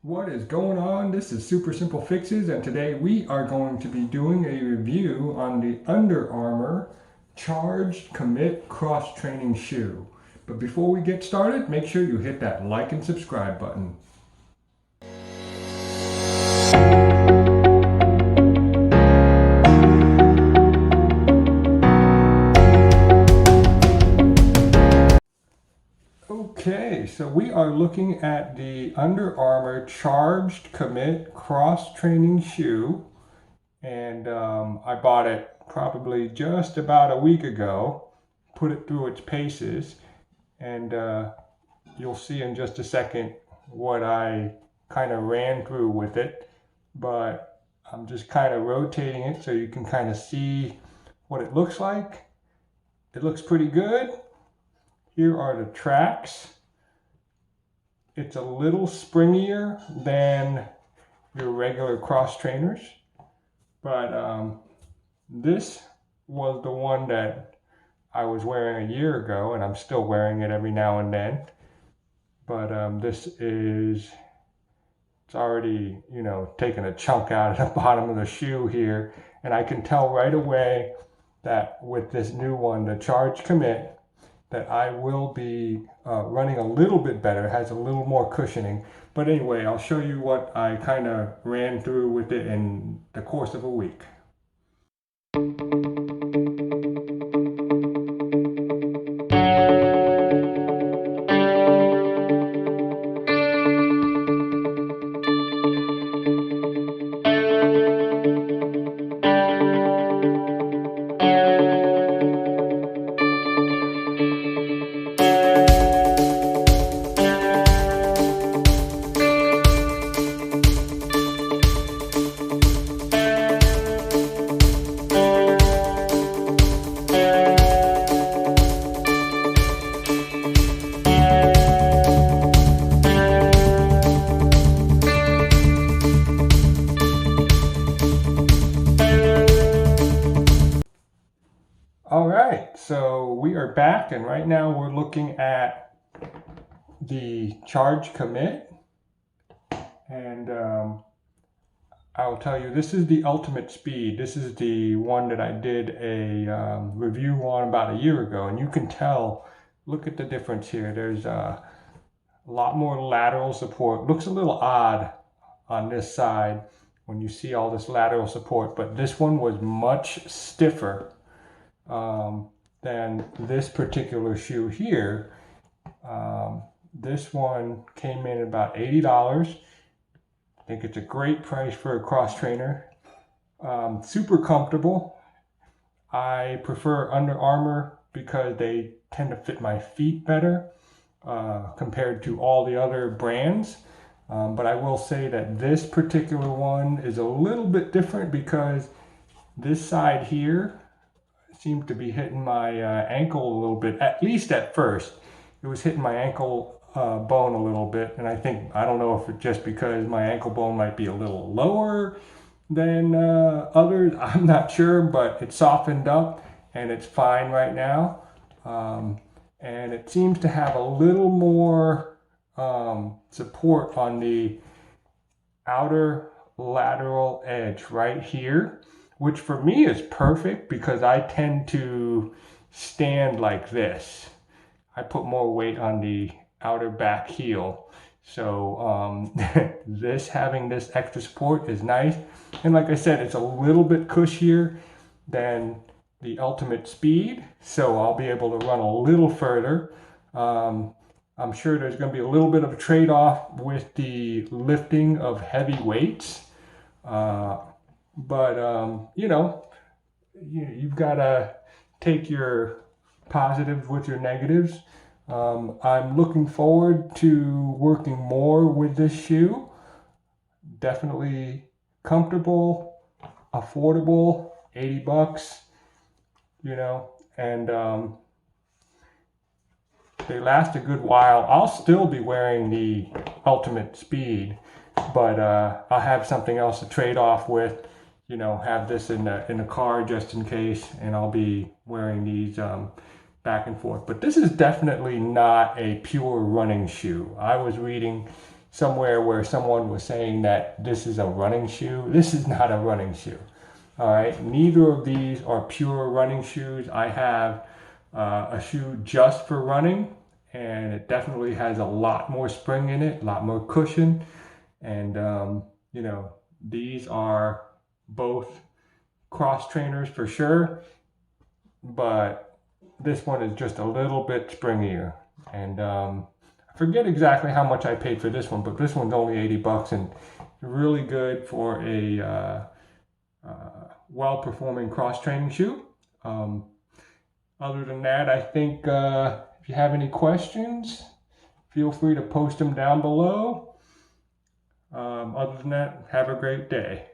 What is going on? This is Super Simple Fixes, and today we are going to be doing a review on the Under Armour Charged Commit cross training shoe. But before we get started, make sure you hit that like and subscribe button. Okay, so we are looking at the Under Armour Charged Commit cross training shoe, and I bought it probably just about a week ago, put it through its paces, and you'll see in just a second what I kind of ran through with it, but I'm just kind of rotating it so you can kind of see what it looks like. It looks pretty good. Here are the tracks. It's a little springier than your regular cross trainers, but this was the one that I was wearing a year ago, and I'm still wearing it every now and then. But this is, it's already, taking a chunk out of the bottom of the shoe here, and I can tell right away that with this new one, the Charged Commit, that I will be running a little bit better. It has a little more cushioning. But anyway, I'll show you what I kind of ran through with it in the course of a week. All right, so we are back, and right now we're looking at the Charged Commit, and I'll tell you, this is the ultimate speed. This is the one that I did a review on about a year ago, and you can tell, look at the difference here. There's a lot more lateral support. Looks a little odd on this side when you see all this lateral support, but this one was much stiffer than this particular shoe here. This one came in about $80. I think it's a great price for a cross trainer. Super comfortable. I prefer Under Armour because they tend to fit my feet better compared to all the other brands. But I will say that this particular one is a little bit different because this side here seemed to be hitting my ankle a little bit, at least at first. It was hitting my ankle bone a little bit, and I don't know if it's just because my ankle bone might be a little lower than others. I'm not sure, but it softened up and it's fine right now. And it seems to have a little more support on the outer lateral edge right here, which for me is perfect because I tend to stand like this. I put more weight on the outer back heel. So having this extra support is nice. And like I said, it's a little bit cushier than the Ultimate Speed. So I'll be able to run a little further. I'm sure there's going to be a little bit of a trade-off with the lifting of heavy weights. But you've got to take your positives with your negatives. I'm looking forward to working more with this shoe. Definitely comfortable, affordable, $80, and they last a good while. I'll still be wearing the Ultimate Speed, but I'll have something else to trade off with. Have this in the car just in case, and I'll be wearing these back and forth. But this is definitely not a pure running shoe. I was reading somewhere where someone was saying that this is a running shoe. This is not a running shoe. All right, neither of these are pure running shoes. I have a shoe just for running, and it definitely has a lot more spring in it, a lot more cushion. And, you know, these are both cross trainers for sure, but this one is just a little bit springier. And I forget exactly how much I paid for this one, but this one's only 80 bucks and really good for a well-performing cross-training shoe. Other than that, I think if you have any questions, feel free to post them down below. Other than that, have a great day.